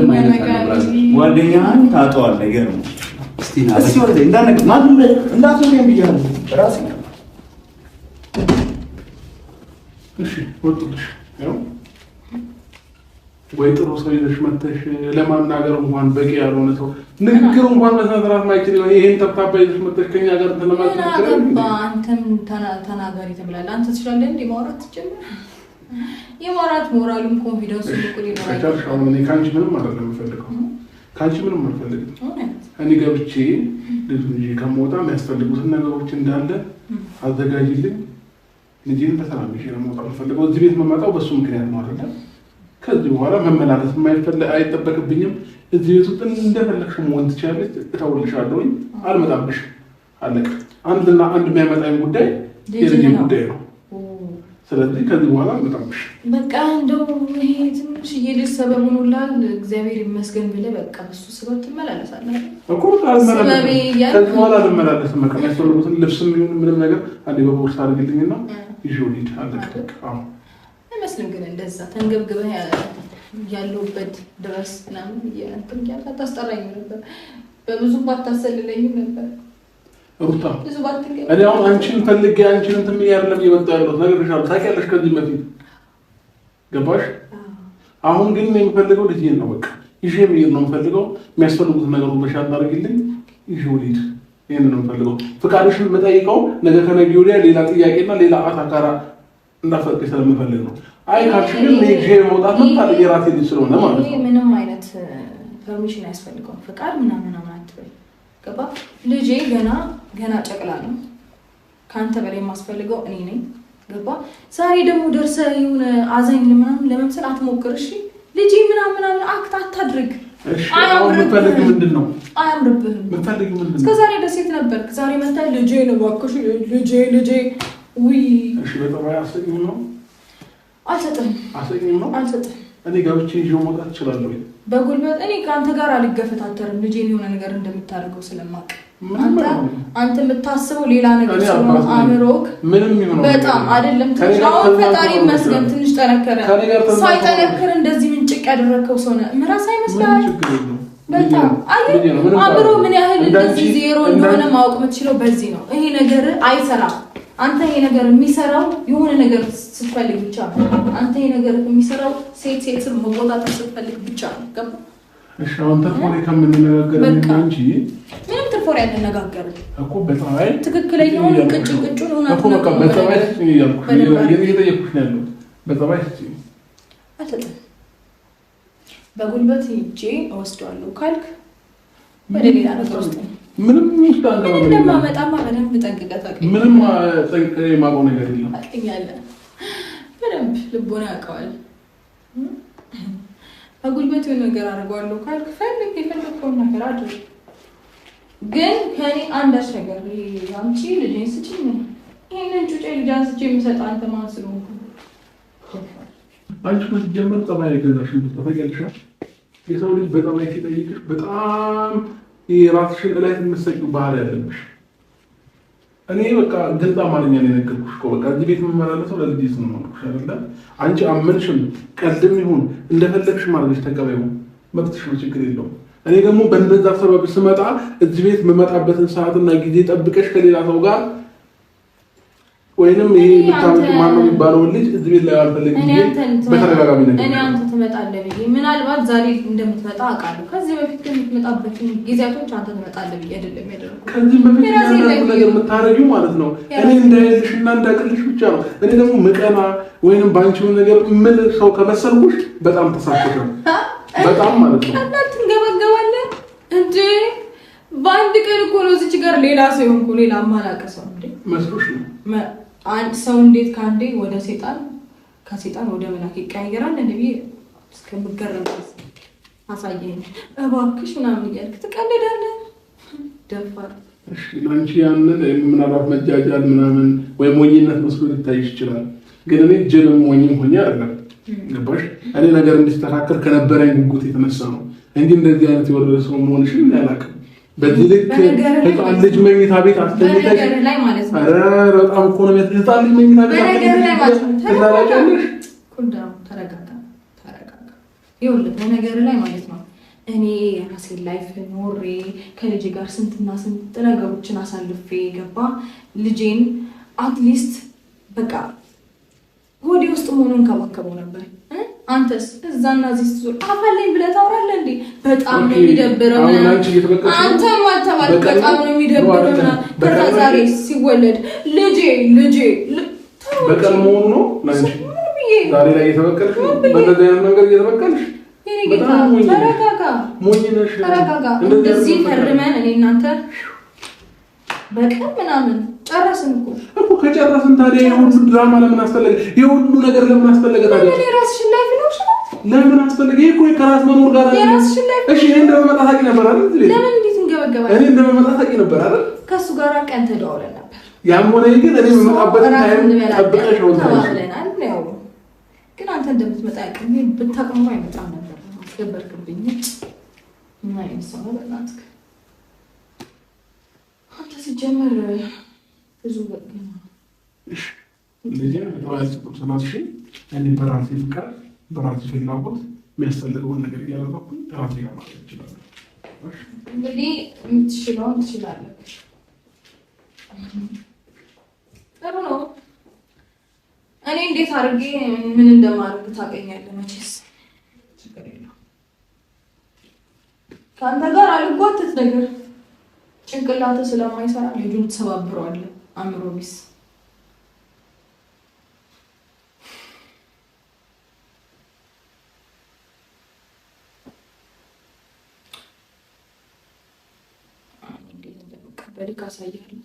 ምንም አይነት አለብራስ ጓደኛህን ታጠዋለህ። ይገርም እስቲ ወደ እንዳነቅ ማንም እንዳትወደኝ ብያለሁ ራሴ እሺ ወጥተሽ ያው ወይ ጥሩ ሰው ይዘሽ መጥተሽ ለማናገር እንኳን በቂ ያልሆነ ሰው ንግግር እንኳን መስራት ማይችል ነው። ይሄን ተጣጣ ይዘሽ መጥተሽ ከኛ ጋር ተለማመድ አንተም ተናጋሪ ተብላለህ። አንተ ትችላለህ እንዴ ማውራት ትጀምር? የማውራት ሞራሉም ኮንፊደንስም እኮ ይኖራል። ታቻው እኔ ካንቺ ምንም አይደለም የምፈልገው። ካንቺ ምንም አልፈልግም። እኔ ገብቼ ልጅ ከሞታ የሚያስፈልጉትን ነገሮች እንዳለ አዘጋጅልኝ። ልጅን ተሰናብሽ ነው መውጣት የምፈልገው። እዚህ ቤት መመጣው በሱ ምክንያት ነው አይደል? ከዚህ በኋላ መመላለስ አይጠበቅብኝም። እዚህ ቤት ውስጥ እንደፈለግሽ መሆን ትችላለሽ። እተውልሻለሁ። አልመጣብሽ። አለቀ። አንድና አንድ የሚያመጣኝ ጉዳይ የልጅ ጉዳይ ነው። ስለዚህ ከዚህ በኋላ አልመጣብሽ። በቃ እንደው ይሄ ትንሽ የልጅ ሰበብ ሆኖላል። እግዚአብሔር ይመስገን ብለህ በቃ በሱ ሰበብ ትመላለሳለህ እኮ። ከዚህ በኋላ አልመላለስም። በቃ የሚያስፈልጉትን ልብስም ይሁን ምንም ነገር አንዴ በቦርሳ አድርግልኝና ይዤው ልሂድ። አለቀ። አዎ አይመስልም ግን እንደዛ ተንገብግበህ ያለውበት ድረስ ምናምን እንትን ያለ ታስጠራኝ ነበር። በብዙ ባታሰልለኝም ነበር ሩታ። እኔ አሁን አንቺን ፈልጌ አንቺን እንትን ያርለም ይወጣለው ነገርሻለሁ። ታውቂያለሽ ከዚህ በፊት ገባሽ? አሁን ግን የምፈልገው ልጅን ነው። በቃ ይዤ ምይር ነው የምፈልገው። የሚያስፈልጉት ነገሮች በሻት አድርግልኝ። ይዤው ልሂድ። ይሄን ነው የምፈልገው። ፍቃድሽን የምጠይቀው ነገ ከነገ ወዲያ ሌላ ጥያቄና ሌላ አታካራ እንዳፈቅ ስለምፈልግ ነው። አይ ካልሽ ግን ለይጄ መውጣት መጣለ የራሴ ልጅ ስለሆነ ማለት ነው። ምንም አይነት ፐርሚሽን አያስፈልገውም። ፍቃድ ምናምን አትበል። ገባ? ልጄ ገና ጨቅላ ነው። ካንተ በላይ የማስፈልገው እኔ ነኝ። ገባ? ዛሬ ደግሞ ደርሰህ ይሁን አዛኝ ምናምን ለመምሰል አትሞክር። እሺ ልጄ ምናምን አክት አታድርግ። እሺ አሁን ምፈልግ ምንድነው? አያምርብህም። ምፈልግ ምንድነው? እስከ ዛሬ ደሴት ነበርክ። ዛሬ መጣ ልጄ ነው ባክሽ ልጄ ውይ እሺ በጣም አያሰኝም ነው። አልሰጥም ነው። እኔ ገብቼ ይዤው መውጣት እችላለሁ በጉልበት። እኔ ከአንተ ጋር አልገፈታተርም። ልጄን የሆነ ነገር እንደምታደርገው ስለማውቅ አንተ የምታስበው ሌላ ነገር ስለሆነ አእምሮክ ምንም ይሁን በጣም አይደለም። ትንሽ አሁን ፈጣሪ ይመስገን ትንሽ ጠነከረ። ሳይጠነክር እንደዚህ ምንጭቅ ያደረከው ሰው ነው። ምራስ አይመስልም? በጣም አእምሮ ምን ያህል እንደዚህ ዜሮ እንደሆነ ማወቅ የምትችለው በዚህ ነው። ይሄ ነገር አይሰራም። አንተ ይሄ ነገር የሚሰራው የሆነ ነገር ስትፈልግ ብቻ ነው። አንተ ይሄ ነገር የሚሰራው ሴት መቆጣጠር ስትፈልግ ብቻ ነው። ገባ? እሺ አሁን ተርፎሬ ከምንነጋገር እንጂ ምንም ተርፎሬ ያልነጋገር እኮ በጣም ትክክለኛውን ቅጭን ሆነ እኮ በቃ በጣም ያልኩ እየጠየኩሽ ነው ያለው። በጣም አትጠ በጉልበት ሂጄ እወስደዋለሁ ካልክ ወደ ሌላ ነገር ውስጥ ምንም ሙስታንጋ እንደማመጣማ በደንብ ጠንቅቀህ ታውቃለህ። ምንም ጠንቅቀህ የማውቀው ነገር የለም። አውቀኛለሁ በደንብ ልቦና ያውቀዋል። በጉልበት የሆነ ነገር አድርገዋለሁ ካልክ ፈልግ የፈለግከውን ነገር አድርግ። ግን ከኔ አንዳች ነገር አምጪ ልጄን ስጪኝ። ይሄንን ጩጬ ልጅ አንስቼ የምሰጥ አንተ ማን ስለሆንኩ? አንቺ ስትጀምር ጠባይ ገዛሽን ተፈቀልሻ። የሰው ልጅ በጠባይ ሲጠይቅሽ በጣም የራስሽን ላይ የምትሰጪው ባህል ያለብሽ። እኔ በቃ ግልጽ አማርኛ ነው የነገርኩሽ እኮ። በቃ እዚህ ቤት የምመላለሰው ለልጅ ነው ማለት አይደል? አንቺ አመንሽም ቀልድም ይሁን እንደፈለግሽ ማድረግሽ ተቀበዩ፣ መብትሽ ነው፣ ችግር የለውም። እኔ ደግሞ በእንደዛ ሰበብ ስመጣ እዚህ ቤት የምመጣበትን ሰዓትና ጊዜ ጠብቀሽ ከሌላ ሰው ጋር ወይንም ይሄ ምታመጥ ማነው የሚባለው ልጅ እዚህ ቤት ላይ አልፈልግም እንዴ በተረጋጋሚ ነገር እኔ አንተ ትመጣለህ ብዬ ምናልባት ዛሬ እንደምትመጣ አውቃለሁ። ከዚህ በፊት ግን የምትመጣበት ጊዜያቶች አንተ ትመጣለህ ብዬ አይደለም ያደረኩት። ከዚህ በፊት ያለው ነገር የምታረጊው ማለት ነው እኔ እንዳይልሽና እንዳቅልሽ ብቻ ነው። እኔ ደግሞ ምቀና ወይንም ባንቺው ነገር ምን ሰው ከመሰልኩሽ በጣም ተሳስተሽ በጣም ማለት ነው። አንተ ትንገበገባለህ እንዴ? በአንድ ቀን እኮ ነው እዚህ ጋር ሌላ ሰው ሆንኩ። ሌላ አማላቀ ሰው እንዴ መስሎሽ ነው? አንድ ሰው እንዴት ካንዴ ወደ ሰይጣን ከሰይጣን ወደ መላክ ይቀየራል እንዴ? እስከምገረም አሳየኝ እባክሽ ምናምን እያልክ ትቀልዳለህ። ደፋር እሺ ላንቺ ያንን ምናልባት መጃጃል ምናምን ወይ ሞኝነት መስሎ ሊታይሽ ይችላል። ግን እኔ ጀለም ሞኝም ሆኜ አይደለም። ገባሽ? እኔ ነገር እንዲስተካከል ከነበረኝ ጉጉት የተነሳ ነው እንጂ እንደዚህ አይነት የወረደ ሰው መሆንሽን ያላቀም በዚህ ልክ ህፃን ልጅ መኝታ ቤት አስተኝተሽ ላይ ማለት ነው። ኧረ በጣም እኮ ነው ህፃን ልጅ መኝታ ቤት አስተኝተሽ ተላላጨልሽ። ተረጋጋ። ይኸውልህ በነገር ላይ ማለት ነው እኔ የራሴን ላይፍ ኖሬ ከልጄ ጋር ስንትና ስንት ነገሮችን አሳልፌ ገባ ልጄን አትሊስት በቃ ሆዴ ውስጥ መሆኑን ከመከበው ነበር። አንተስ እዛና እዚህ ስትዞር አፋለኝ ብለህ ታወራለህ እንዴ? በጣም ነው የሚደብረው። አንተም አልተባልክ በጣም ነው የሚደብረው። ከዛሬ ሲወለድ ልጄ በቀል መሆኑ ነው ላንቺ ዛሬ ላይ እየተበቀልሽ ነው። በእንደዚህ አይነት መንገድ እየተበቀልሽ ተረጋጋ። እንደዚህ ፈርመን እኔ እናንተ በቀን ምናምን ጨረስን እኮ ከጨረስን ታዲያ የሁሉ ድራማ ለምን አስፈለገ? የሁሉ ነገር ለምን አስፈለገ ታዲያ? እኔ ራስሽን ላይፍ ነው ለምን አስፈለገ? ይሄ እኮ ከራስ መኖር ጋር የራስሽን ላይፍ እሺ። እኔ እንደመጣ ታውቂ ነበር አይደል? ለምን እንዴት እንገበገባለን? እኔ እንደመጣ ታውቂ ነበር አይደል? ከሱ ጋር ቀን ተደዋውለን ነበር። ያም ሆነ ግን እኔ የምመጣበት ታይም ጠብቀሽ ነው ተባብለናል። ያው ግን አንተ እንደምትመጣ ያቀኝ ብታቀሙ አይመጣም ነበር። አስገበርክብኝ። ምን አይነት ሰው ነው በእናትህ? አንተ ሲጀመር ብዙ ወገን እሺ ልጄ ተዋልኩ ሰላምሽ እኔ በራሴ ፍቃድ በራሴ ፍላጎት የሚያስፈልገውን ነገር እያደረኩ ራሴ ጋር ማለት እችላለሁ። እንግዲህ የምትችለውን ትችላለህ። ጥሩ ነው። እኔ እንዴት አድርጌ ምን እንደማድረግ ታውቀኛለህ መቼስ። ችግር የለውም። ከአንተ ጋር አልጓትት ነገር ጭንቅላትህ ስለማይሰራ ልጁን ተሰባብረዋለህ። አእምሮ ቢስ በልክ አሳያለሁ።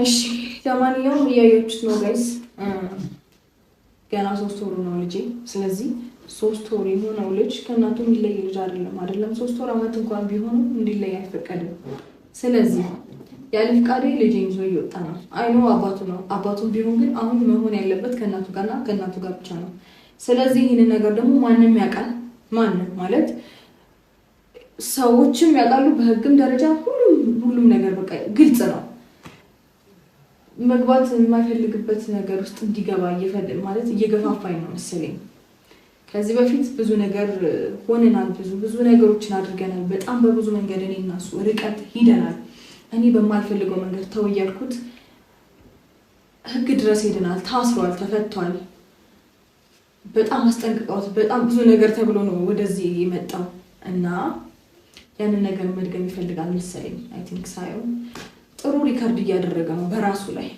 እሺ ለማንኛውም እያያችሁት ነው ጋይስ። ገና 3 ወሩ ነው ልጄ። ስለዚህ 3 ወር የሆነው ልጅ ከእናቱ የሚለይ ልጅ አይደለም 3 ወር አመት እንኳን ቢሆን እንዲለይ አይፈቀድም። ስለዚህ ያለ ፍቃዴ ልጄን ይዞ እየወጣ ነው። አይኖ አባቱ ነው። አባቱም ቢሆን ግን አሁን መሆን ያለበት ከእናቱ ጋርና ከእናቱ ጋር ብቻ ነው። ስለዚህ ይህንን ነገር ደግሞ ማንም ያውቃል። ማንም ማለት ሰዎችም ያውቃሉ። በህግም ደረጃ ሁሉም ነገር በቃ ግልጽ ነው። መግባት የማይፈልግበት ነገር ውስጥ እንዲገባ ማለት እየገፋፋኝ ነው መሰለኝ። ከዚህ በፊት ብዙ ነገር ሆነናል። ብዙ ነገሮችን አድርገናል። በጣም በብዙ መንገድ እኔ እና እሱ ርቀት ሄደናል። እኔ በማልፈልገው መንገድ ተው እያልኩት ህግ ድረስ ሄደናል። ታስሯል፣ ተፈቷል። በጣም አስጠንቅቀውት በጣም ብዙ ነገር ተብሎ ነው ወደዚህ የመጣው እና ያንን ነገር መድገም ይፈልጋል መሰለኝ። አይ ቲንክ ሳይሆን ጥሩ ሪካርድ እያደረገ ነው በራሱ ላይ።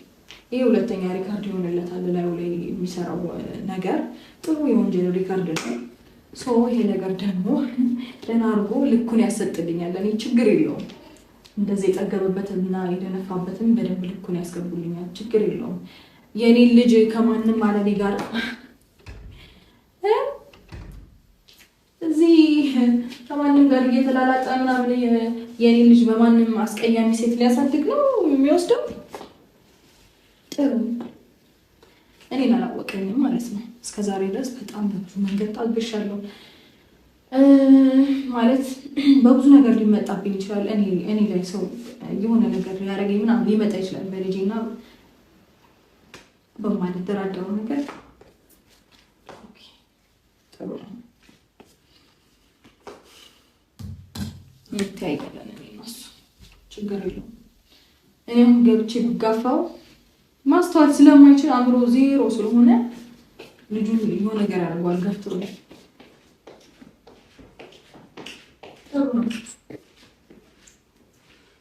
ይሄ ሁለተኛ ሪካርድ ይሆንለታል። ላይ የሚሰራው ነገር ጥሩ የወንጀል ሪካርድ ነው። ይሄ ነገር ደግሞ ለናርጎ ልኩን ያሰጥልኛል። እኔ ችግር የለውም። እንደዚህ የጠገበበትና የደነፋበትን በደንብ ልኩን ያስገቡልኛል። ችግር የለውም። የኔ ልጅ ከማንም አለኔ ጋር እዚህ ከማንም ጋር እየተላላጣ ምናምን የኔ ልጅ በማንም አስቀያሚ ሴት ሊያሳድግ ነው የሚወስደው። ጥሩ እኔን አላወቀኝም ማለት ነው። እስከዛሬ ድረስ በጣም በብዙ መንገድ ታግሻለሁ። ማለት በብዙ ነገር ሊመጣብኝ ይችላል። እኔ ላይ ሰው የሆነ ነገር ያደረገኝ ምናምን ሊመጣ ይችላል በልጄና በማልደራደረው ነገር። ጥሩ ነው። ይታያለን እኔ እና እሱ ችግር የለውም። እኔ አሁን ገብቼ ብጋፋው ማስተዋል ስለማይችል አእምሮ ዜሮ ስለሆነ ልጁን የሆነ ነገር ያደርገዋል ገፍትሮ።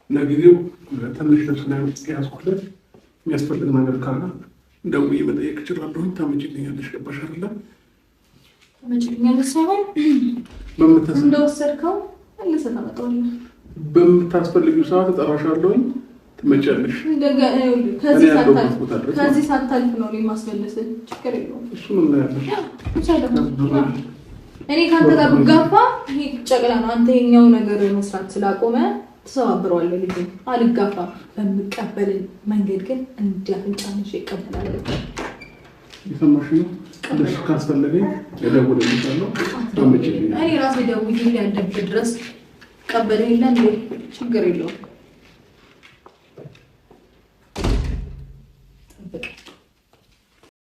ለጊዜው ትንሽ ልብስ ያዝኩለት የሚያስፈልግ ነገር ካለ ደውዬ መጠየቅ እችላለሁ። ታመጭልኛለሽ? ገባሽ አይደለ? ታመጭልኛለሽ ሳይሆን እንደወሰድከው መልሰህ ታመጣዋለህ። በምታስፈልጊው ሰዓት እጠራሻለሁ። ትመጫለሽ። ከዚህ ሳታልፍ ነው የማስመለስህ። ችግር የለውም። እሱን እናያለን። እኔ ከአንተ ጋር ብጋፋ ይሄ ጨቅላ ነው። አንተ የኛው ነገር መስራት ስላቆመ ተሰባብረዋለሁ። ልጅ አልጋፋ በምቀበል መንገድ ግን እንዲያፍንጫንሽ ይቀበላል። የሰማሽ ነው። ለሱ ካስፈለገኝ እደውልልሻለሁ። ታመጭልኝ። እኔ ራሴ ደውዬ ያለበት ድረስ ቀበል የለን ችግር የለውም።